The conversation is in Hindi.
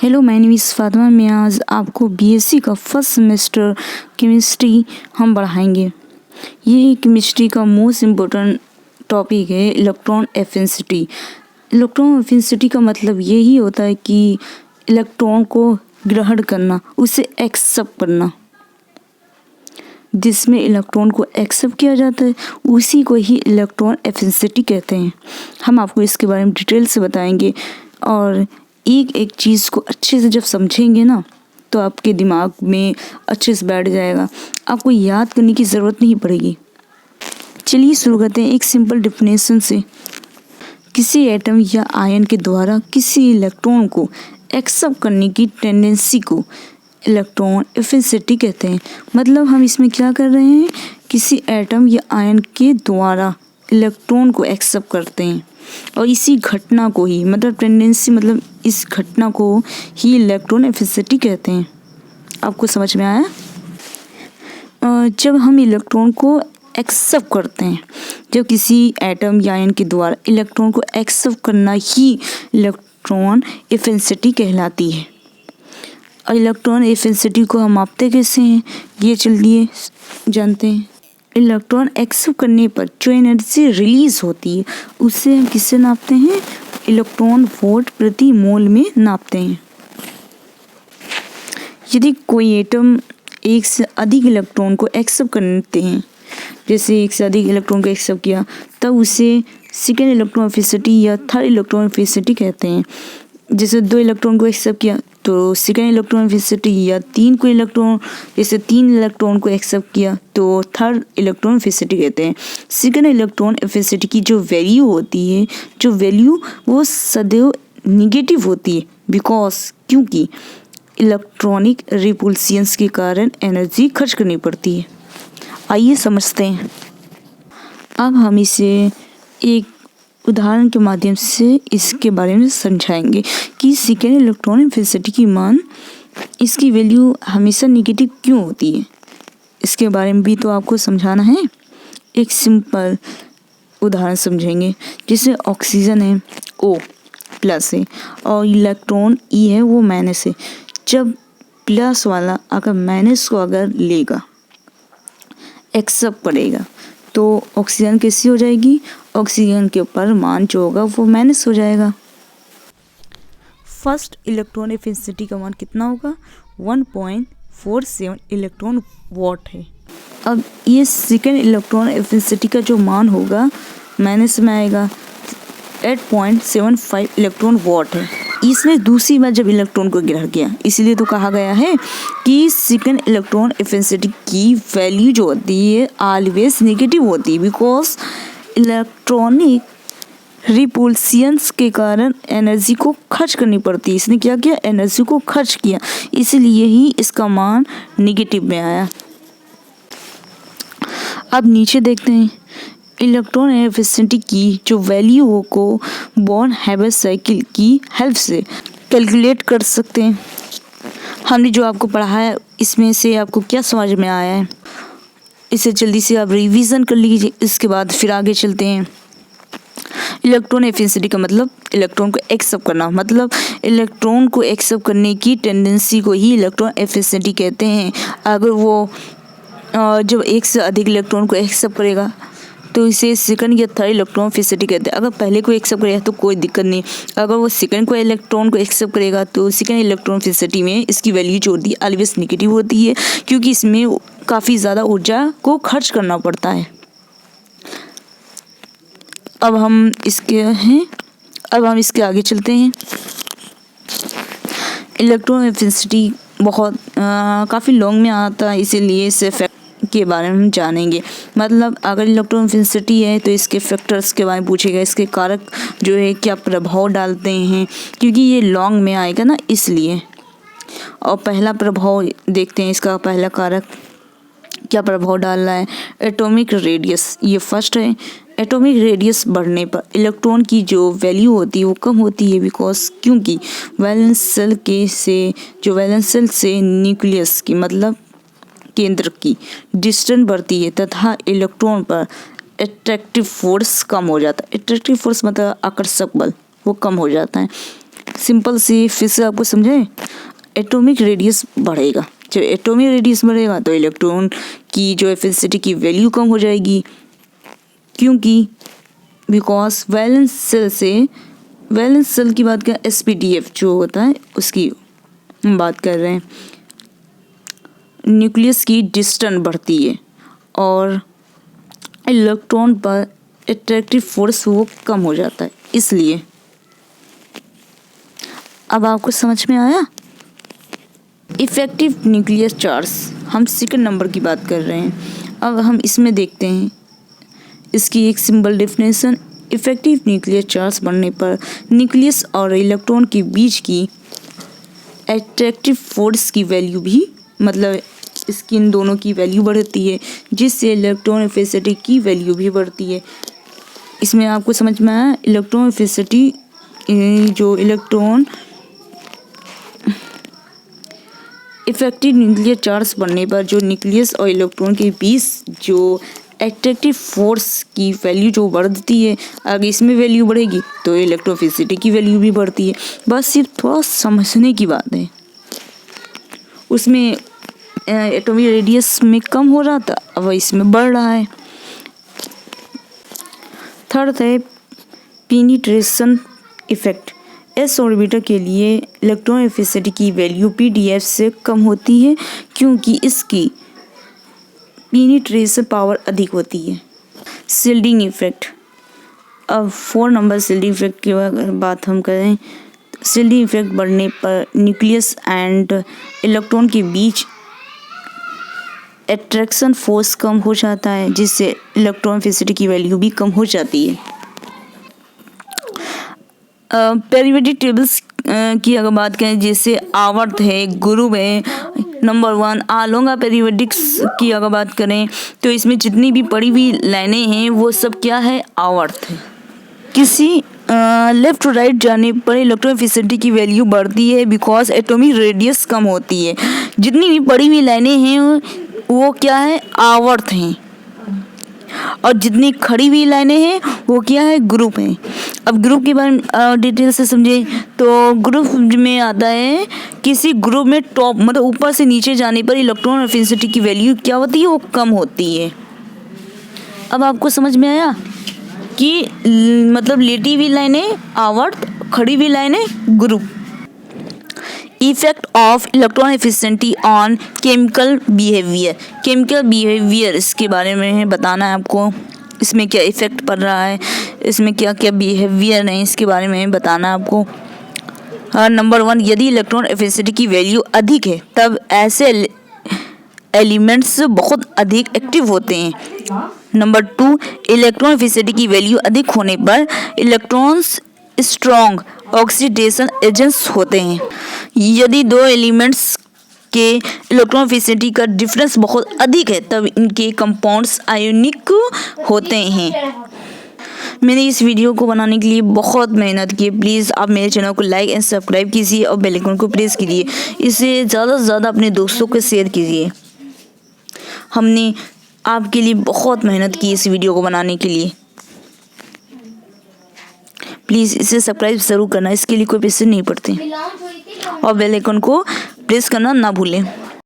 Hello, my name is Fatima. मैं आज आपको बीएससी का फर्स्ट सेमेस्टर केमिस्ट्री हम पढ़ाएंगे। ये केमिस्ट्री का मोस्ट इम्पोर्टेंट टॉपिक है इलेक्ट्रॉन एफिनिटी। इलेक्ट्रॉन एफिनिटी का मतलब यही होता है कि इलेक्ट्रॉन को ग्रहण करना, उसे एक्सेप्ट करना। जिसमें इलेक्ट्रॉन को एक्सेप्ट किया जाता है उसी को ही इलेक्ट्रॉन एफिनिटी कहते हैं। हम आपको इसके बारे में डिटेल से बताएंगे और एक एक चीज़ को अच्छे से जब समझेंगे ना तो आपके दिमाग में अच्छे से बैठ जाएगा, आपको याद करने की ज़रूरत नहीं पड़ेगी। चलिए शुरू करते हैं एक सिंपल डेफिनेशन से। किसी एटम या आयन के द्वारा किसी इलेक्ट्रॉन को एक्सेप्ट करने की टेंडेंसी को इलेक्ट्रॉन एफिनिटी कहते हैं। मतलब हम इसमें क्या कर रहे हैं, किसी एटम या आयन के द्वारा इलेक्ट्रॉन को एक्सेप्ट करते हैं और इसी घटना को ही, मतलब टेंडेंसी, मतलब इस घटना को ही इलेक्ट्रॉन एफिनिटी कहते हैं। आपको समझ में आया? जब हम इलेक्ट्रॉन को एक्सेप्ट करते हैं, जब किसी एटम या आयन के द्वारा इलेक्ट्रॉन को एक्सेप्ट करना ही इलेक्ट्रॉन एफिनिटी कहलाती है। और इलेक्ट्रॉन एफिनिटी को हम मापते कैसे हैं, ये चलिए जानते हैं। इलेक्ट्रॉन एक्सेप्ट करने पर जो एनर्जी रिलीज होती है उससे हम किससे नापते हैं, इलेक्ट्रॉन वोल्ट प्रति मोल में नापते हैं। यदि कोई एटम एक से अधिक इलेक्ट्रॉन को एक्सेप्ट करते हैं, जैसे एक से अधिक इलेक्ट्रॉन को एक्सेप्ट किया, तब उसे सेकेंड इलेक्ट्रॉन एफिनिटी या थर्ड इलेक्ट्रॉन एफिनिटी कहते हैं। जैसे 2 इलेक्ट्रॉन को एक्सेप्ट किया तो सेकेंड इलेक्ट्रॉन एफिनिटी, या 3 को इलेक्ट्रॉन, जैसे 3 इलेक्ट्रॉन को एक्सेप्ट किया तो थर्ड इलेक्ट्रॉन एफिनिटी कहते हैं। सेकेंड इलेक्ट्रॉन एफिनिटी की जो वैल्यू होती है, जो वैल्यू वो सदैव निगेटिव होती है, क्योंकि इलेक्ट्रॉनिक रिपल्शंस के कारण एनर्जी खर्च करनी पड़ती है। आइए समझते हैं। अब हम इसे एक उदाहरण के माध्यम से इसके बारे में समझाएंगे कि सेकेंड इलेक्ट्रॉन एफिनिटी की मान, इसकी वैल्यू हमेशा निगेटिव क्यों होती है, इसके बारे में भी तो आपको समझाना है। एक सिंपल उदाहरण समझेंगे। जैसे ऑक्सीजन है, O प्लस है और इलेक्ट्रॉन E है, वो माइनस है। जब प्लस वाला अगर माइनस को अगर लेगा, एक्सेप्ट करेगा, तो ऑक्सीजन कैसी हो जाएगी, ऑक्सीजन के ऊपर मान जो होगा वो माइनस हो जाएगा। फर्स्ट इलेक्ट्रॉन एफिनिटी का मान कितना होगा, 1.47 इलेक्ट्रॉन वोल्ट है। अब ये सेकेंड इलेक्ट्रॉन एफिनिटी का जो मान होगा माइनस में आएगा, 8.75 इलेक्ट्रॉन वोल्ट है। इसने दूसरी बार जब इलेक्ट्रॉन को ग्रहण किया, इसलिए तो कहा गया है कि सेकेंड इलेक्ट्रॉन एफिनिटी की वैल्यू जो होती है ऑलवेज नेगेटिव होती है, बिकॉज इलेक्ट्रॉनिक रिपल्शंस के कारण एनर्जी को खर्च करनी पड़ती है। इसने क्या किया, एनर्जी को खर्च किया, इसलिए ही इसका मान नेगेटिव में आया। अब नीचे देखते हैं। इलेक्ट्रॉन एफिनिटी की जो वैल्यू को बॉर्न हैबिट साइकिल की हेल्प से कैलकुलेट कर सकते हैं। हमने जो आपको पढ़ाया इसमें से आपको क्या समझ में आया है, इसे जल्दी से आप रिवीजन कर लीजिए, इसके बाद फिर आगे चलते हैं। इलेक्ट्रॉन एफिनिटी का मतलब इलेक्ट्रॉन को एक्सेप्ट करना, मतलब इलेक्ट्रॉन को एक्सेप्ट करने की टेंडेंसी को ही इलेक्ट्रॉन एफिनिटी कहते हैं। अगर वो जब एक से अधिक इलेक्ट्रॉन को एक्सेप्ट करेगा तो इसे सेकंड या थर्ड इलेक्ट्रॉन एफिनिटी कहते हैं। अगर पहले को एक्सेप्ट करेगा तो कोई दिक्कत नहीं, अगर वो सेकंड को इलेक्ट्रॉन को एक्सेप्ट करेगा तो सेकंड इलेक्ट्रॉन एफिनिटी में इसकी वैल्यू जो होती है ऑलवेज नेगेटिव होती है, क्योंकि इसमें काफ़ी ज़्यादा ऊर्जा को खर्च करना पड़ता है। अब हम इसके आगे चलते हैं। इलेक्ट्रॉन एफिनिटी बहुत काफ़ी लॉन्ग में आता है, इसीलिए इसे के बारे में हम जानेंगे। मतलब अगर इलेक्ट्रॉन एफिनिटी है तो इसके फैक्टर्स के बारे में पूछेगा, इसके कारक जो है क्या प्रभाव डालते हैं, क्योंकि ये लॉन्ग में आएगा ना, इसलिए। और पहला प्रभाव देखते हैं, इसका पहला कारक क्या प्रभाव डाल रहा है, एटॉमिक रेडियस। ये फर्स्ट है। एटॉमिक रेडियस बढ़ने पर इलेक्ट्रॉन की जो वैल्यू होती है वो कम होती है, क्योंकि वैलेंस सेल से न्यूक्लियस की, मतलब केंद्र की डिस्टेंस बढ़ती है तथा इलेक्ट्रॉन पर अट्रैक्टिव फोर्स कम हो जाता है। अट्रैक्टिव फोर्स मतलब आकर्षक बल, वो कम हो जाता है। सिंपल सी फिर से आपको समझाएं, एटॉमिक रेडियस बढ़ेगा। जब एटॉमिक रेडियस बढ़ेगा तो इलेक्ट्रॉन की जो एफिनिटी की वैल्यू कम हो जाएगी, क्योंकि बिकॉज वैलेंस सेल की बात करें, SPDF जो होता है उसकी हम बात कर रहे हैं, न्यूक्लियस की डिस्टेंस बढ़ती है और इलेक्ट्रॉन पर अट्रैक्टिव फोर्स वो कम हो जाता है। इसलिए अब आपको समझ में आया। इफेक्टिव न्यूक्लियर चार्ज, हम सेकंड नंबर की बात कर रहे हैं। अब हम इसमें देखते हैं इसकी एक simple definition. Effective nuclear charge बढ़ने पर न्यूक्लियस और इलेक्ट्रॉन के बीच की अट्रैक्टिव फोर्स की वैल्यू भी, मतलब इसकी इन दोनों की वैल्यू बढ़ती है, जिससे इलेक्ट्रॉन एफिनिटी की वैल्यू भी बढ़ती है। इसमें आपको समझ में आया, इलेक्ट्रॉन एफिनिटी जो इलेक्ट्रॉन इफेक्टिव न्यूक्लियर चार्ज बढ़ने पर जो न्यूक्लियस और इलेक्ट्रॉन के बीच जो अट्रैक्टिव फोर्स की वैल्यू जो बढ़ती है, अगर इसमें वैल्यू बढ़ेगी तो इलेक्ट्रोफिसिटी की वैल्यू भी बढ़ती है। बस सिर्फ थोड़ा समझने की बात है। उसमें एटॉमिक रेडियस में कम हो रहा था, अब इसमें बढ़ रहा है। थर्ड है पेनिट्रेशन इफेक्ट। एस ऑर्बिटर के लिए इलेक्ट्रॉन एफिनिटी की वैल्यू PDF से कम होती है, क्योंकि इसकी पेनिट्रेशन पावर अधिक होती है। Shielding effect. अब 4 नंबर शील्डिंग इफेक्ट की बात हम करें, शील्डिंग इफेक्ट बढ़ने पर न्यूक्लियस एंड इलेक्ट्रॉन के बीच अट्रैक्शन फोर्स कम हो जाता है, जिससे इलेक्ट्रॉन एफिनिटी की वैल्यू भी कम हो जाती है। पेरियोडिक टेबल्स की अगर बात करें, जैसे आवर्त है, ग्रुप है, नंबर 1 आलोंगा पेरियोडिक्स की अगर बात करें तो इसमें जितनी भी पड़ी हुई लाइनें हैं वो सब क्या है, आवर्त है। किसी लेफ्ट टू राइट जाने पर इलेक्ट्रॉन एफिनिटी की वैल्यू बढ़ती है, बिकॉज एटॉमिक रेडियस कम होती है। जितनी भी पड़ी हुई लाइनें हैं वो क्या है, आवर्त हैं, और जितनी खड़ी हुई लाइनें हैं वो क्या है, ग्रुप हैं। अब ग्रुप के बारे में डिटेल से समझे तो ग्रुप में आता है, किसी ग्रुप में टॉप मतलब ऊपर से नीचे जाने पर इलेक्ट्रॉन एफिनिटी की वैल्यू क्या होती है, वो कम होती है। अब आपको समझ में आया कि मतलब लेटी हुई लाइनें आवर्त, खड़ी हुई लाइनें group. Effect of electron affinity on chemical behaviour. Chemical behaviour इसके बारे में बताना है आपको, इसमें क्या इफेक्ट पड़ रहा है, इसमें क्या क्या बिहेवियर है, इसके बारे में बताना है आपको। नंबर 1, यदि इलेक्ट्रॉन एफिनिटी की वैल्यू अधिक है तब ऐसे एलिमेंट्स बहुत अधिक एक्टिव होते हैं। नंबर 2, इलेक्ट्रॉन एफिनिटी की वैल्यू अधिक होने पर इलेक्ट्रॉन्स स्ट्रॉन्ग ऑक्सीडेशन एजेंट्स होते हैं। यदि दो एलिमेंट्स के इलेक्ट्रॉन एफिनिटी का डिफरेंस बहुत अधिक है तब इनके कंपाउंड्स आयोनिक होते हैं। मैंने इस वीडियो को बनाने के लिए बहुत मेहनत की। प्लीज़ आप मेरे चैनल को लाइक एंड सब्सक्राइब कीजिए और बेल आइकन को प्रेस कीजिए। इसे ज़्यादा से ज़्यादा अपने दोस्तों को शेयर कीजिए। हमने आपके लिए बहुत मेहनत की इस वीडियो को बनाने के लिए। प्लीज़ इसे सब्सक्राइब ज़रूर करना, इसके लिए कोई पैसे नहीं पड़ते, और बेल आइकन को प्रेस करना ना भूलें।